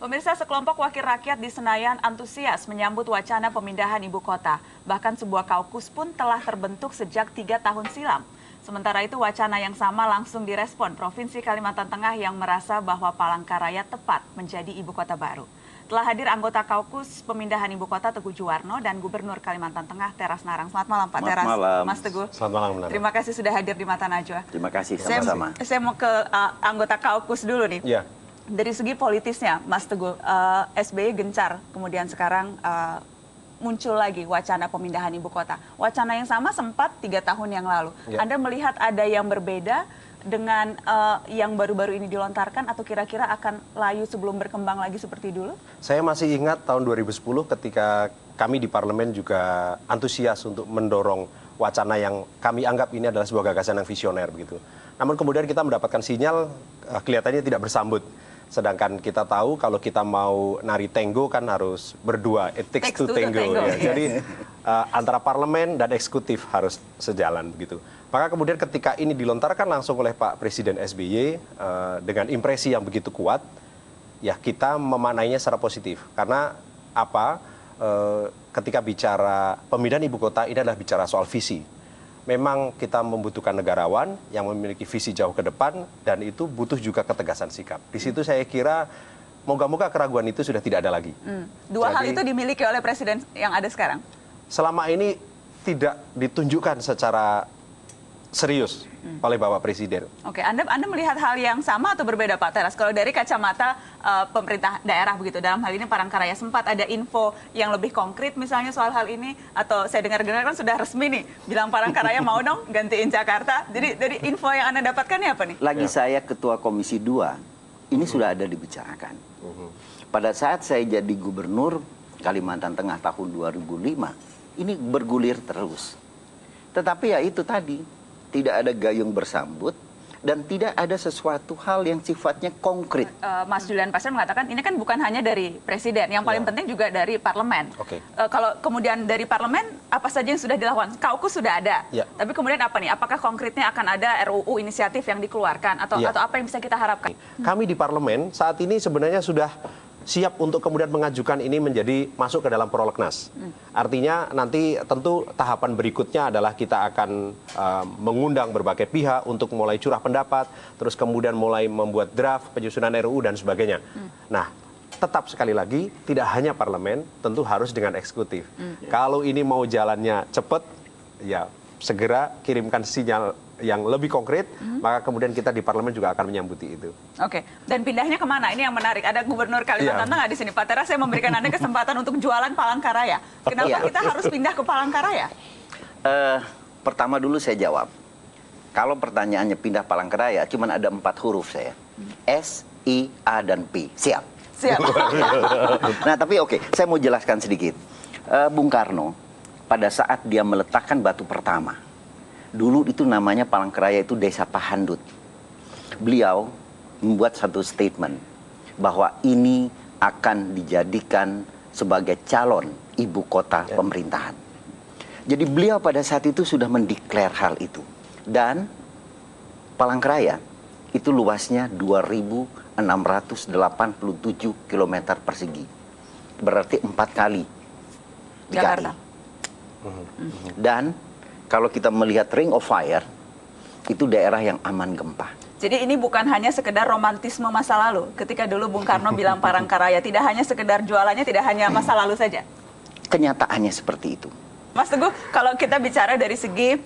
Pemirsa, sekelompok wakil rakyat di Senayan antusias menyambut wacana pemindahan ibu kota. Bahkan sebuah kaukus pun telah terbentuk sejak 3 tahun silam. Sementara itu wacana yang sama langsung direspon Provinsi Kalimantan Tengah yang merasa bahwa Palangkaraya tepat menjadi ibu kota baru. Telah hadir anggota kaukus pemindahan ibu kota Teguh Juwarno dan Gubernur Kalimantan Tengah Teras Narang. Selamat malam Pak Teras. Malam. Mas Teguh. Selamat malam. Benar. Terima kasih sudah hadir di Mata Najwa. Terima kasih sama-sama. Saya mau ke anggota kaukus dulu nih. Ya. Dari segi politisnya, Mas Teguh, SBY gencar, kemudian sekarang muncul lagi wacana pemindahan ibu kota. Wacana yang sama sempat 3 tahun yang lalu. Ya. Anda melihat ada yang berbeda dengan yang baru-baru ini dilontarkan atau kira-kira akan layu sebelum berkembang lagi seperti dulu? Saya masih ingat tahun 2010 ketika kami di parlemen juga antusias untuk mendorong wacana yang kami anggap ini adalah sebuah gagasan yang visioner begitu. Namun kemudian kita mendapatkan sinyal kelihatannya tidak bersambut. Sedangkan kita tahu kalau kita mau nari tango kan harus berdua, it takes two tango. Ya. Yes. Jadi antara parlemen dan eksekutif harus sejalan begitu. Maka kemudian ketika ini dilontarkan langsung oleh Pak Presiden SBY dengan impresi yang begitu kuat, ya kita memaknainya secara positif. Karena apa? Ketika bicara pemindahan ibu kota ini adalah bicara soal visi. Memang kita membutuhkan negarawan yang memiliki visi jauh ke depan dan itu butuh juga ketegasan sikap. Di situ saya kira moga-moga keraguan itu sudah tidak ada lagi. Dua hal itu dimiliki oleh presiden yang ada sekarang? Selama ini tidak ditunjukkan secara serius oleh Bapak Presiden. Oke, Anda melihat hal yang sama atau berbeda Pak Teras? Kalau dari kacamata pemerintah daerah begitu, dalam hal ini Palangkaraya sempat ada info yang lebih konkret misalnya soal hal ini, atau saya dengar-dengar kan sudah resmi nih, bilang Palangkaraya mau dong gantiin Jakarta. Jadi dari info yang Anda dapatkan ini apa nih? Lagi saya Ketua Komisi 2, ini sudah ada dibicarakan. Pada saat saya jadi Gubernur Kalimantan Tengah tahun 2005, ini bergulir terus. Tetapi ya itu tadi, tidak ada gayung bersambut dan tidak ada sesuatu hal yang sifatnya konkret. Mas Julian Pasir mengatakan ini kan bukan hanya dari presiden, yang paling penting juga dari parlemen. Kalau kemudian dari parlemen apa saja yang sudah dilakukan? Kaukus sudah ada, tapi kemudian apa nih? Apakah konkretnya akan ada RUU inisiatif yang dikeluarkan atau apa yang bisa kita harapkan? Kami di parlemen saat ini sebenarnya sudah siap untuk kemudian mengajukan ini menjadi masuk ke dalam prolegnas. Artinya nanti tentu tahapan berikutnya adalah kita akan mengundang berbagai pihak untuk mulai curah pendapat, terus kemudian mulai membuat draft penyusunan RUU dan sebagainya. Nah, tetap sekali lagi tidak hanya parlemen, tentu harus dengan eksekutif. Kalau ini mau jalannya cepat, ya segera kirimkan sinyal yang lebih konkret, maka kemudian kita di parlemen juga akan menyambuti itu. Oke, dan pindahnya kemana? Ini yang menarik. Ada Gubernur Kalimantan Tengah di sini. Pak Teras, saya memberikan Anda kesempatan untuk jualan Palangkaraya. Kenapa kita harus pindah ke Palangkaraya? Pertama dulu saya jawab. Kalau pertanyaannya pindah Palangkaraya, cuma ada 4 huruf saya. S, I, A, dan P. Siap. Siap. Nah, tapi oke, saya mau jelaskan sedikit. Bung Karno, pada saat dia meletakkan batu pertama, dulu itu namanya Palangkaraya itu Desa Pahandut. Beliau membuat satu statement bahwa ini akan dijadikan sebagai calon ibu kota pemerintahan. Jadi beliau pada saat itu sudah mendeklar hal itu. Dan Palangkaraya itu luasnya 2.687 km persegi. Berarti 4 kali Jakarta. Dan kalau kita melihat Ring of Fire, itu daerah yang aman gempa. Jadi ini bukan hanya sekedar romantisme masa lalu. Ketika dulu Bung Karno bilang Palangkaraya, tidak hanya sekedar jualannya, tidak hanya masa lalu saja. Kenyataannya seperti itu. Mas Teguh, kalau kita bicara dari segi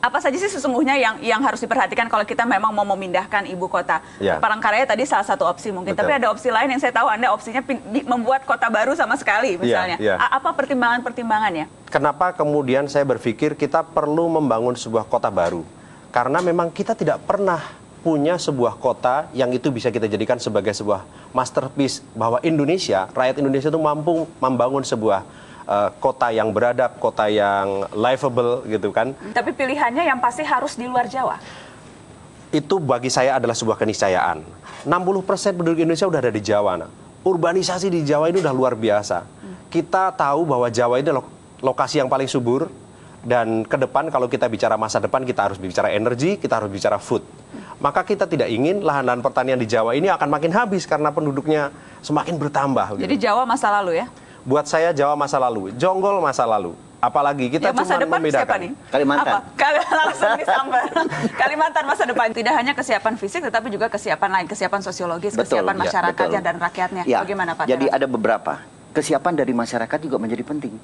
apa saja sih sesungguhnya yang harus diperhatikan kalau kita memang mau memindahkan ibu kota? Palangkaraya tadi salah satu opsi mungkin, tapi ada opsi lain yang saya tahu Anda opsinya membuat kota baru sama sekali misalnya. Apa pertimbangan-pertimbangannya? Kenapa kemudian saya berpikir kita perlu membangun sebuah kota baru? Karena memang kita tidak pernah punya sebuah kota yang itu bisa kita jadikan sebagai sebuah masterpiece bahwa Indonesia, rakyat Indonesia itu mampu membangun sebuah kota yang beradab, kota yang livable gitu kan. Tapi pilihannya yang pasti harus di luar Jawa. Itu bagi saya adalah sebuah keniscayaan. 60% penduduk Indonesia udah ada di Jawa. Nah. Urbanisasi di Jawa ini udah luar biasa. Kita tahu bahwa Jawa ini lokasi yang paling subur. Dan ke depan kalau kita bicara masa depan kita harus bicara energi, kita harus bicara food. maka kita tidak ingin lahan-lahan pertanian di Jawa ini akan makin habis karena penduduknya semakin bertambah. Jadi gitu. Jawa masa lalu ya? Buat saya Jawa masa lalu, Jonggol masa lalu. Apalagi kita ya, masa cuma depan siapa membedakan. nih? Kalimantan. Langsung disambar. Kalimantan masa depan. Tidak hanya kesiapan fisik, tetapi juga kesiapan lain. Kesiapan sosiologis, Betul, kesiapan ya, masyarakatnya betul. dan rakyatnya. Ya, Bagaimana Pak? jadi Tera? ada beberapa. Kesiapan dari masyarakat juga menjadi penting.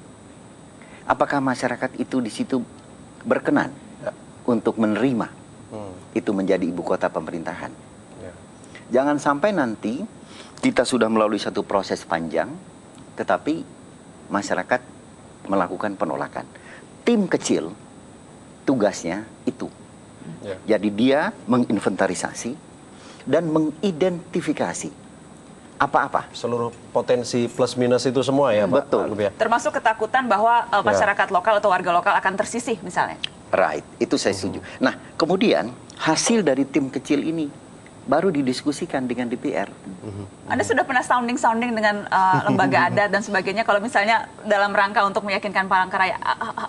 Apakah masyarakat itu di situ berkenan untuk menerima itu menjadi ibu kota pemerintahan? Ya. Jangan sampai nanti kita sudah melalui satu proses panjang, tetapi masyarakat melakukan penolakan. Tim kecil tugasnya itu. Ya. Jadi dia menginventarisasi dan mengidentifikasi apa-apa. Seluruh potensi plus minus itu semua ya, Pak Betul. Lub ya? Termasuk ketakutan bahwa masyarakat lokal atau warga lokal akan tersisih misalnya. Right, itu saya setuju. Nah, kemudian hasil dari tim kecil ini baru didiskusikan dengan DPR. Anda sudah pernah sounding dengan lembaga adat dan sebagainya. Kalau misalnya dalam rangka untuk meyakinkan Palangkaraya,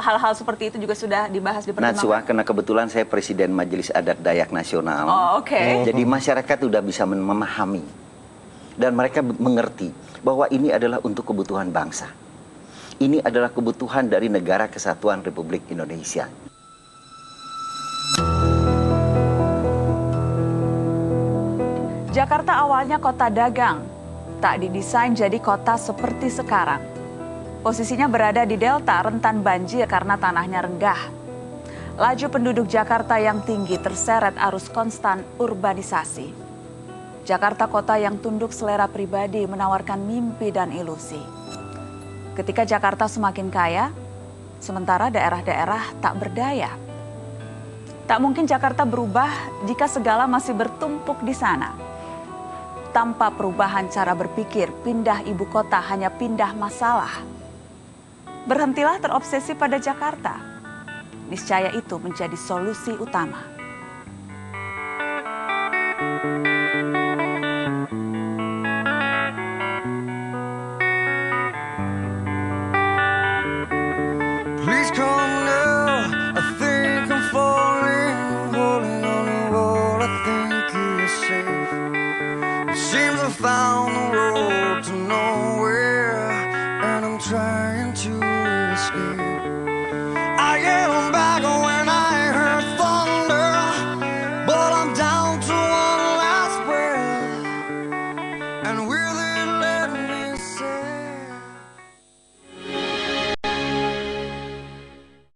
hal-hal seperti itu juga sudah dibahas di pertemuan. Najwa, karena kebetulan saya Presiden Majelis Adat Dayak Nasional. Oh, oke. Jadi masyarakat sudah bisa memahami. Dan mereka mengerti bahwa ini adalah untuk kebutuhan bangsa. Ini adalah kebutuhan dari Negara Kesatuan Republik Indonesia. Jakarta awalnya kota dagang, tak didesain jadi kota seperti sekarang. Posisinya berada di delta rentan banjir karena tanahnya rendah. Laju penduduk Jakarta yang tinggi terseret arus konstan urbanisasi. Jakarta kota yang tunduk selera pribadi menawarkan mimpi dan ilusi. Ketika Jakarta semakin kaya, sementara daerah-daerah tak berdaya. Tak mungkin Jakarta berubah jika segala masih bertumpuk di sana. Tanpa perubahan cara berpikir, pindah ibu kota hanya pindah masalah. Berhentilah terobsesi pada Jakarta. Niscaya itu menjadi solusi utama.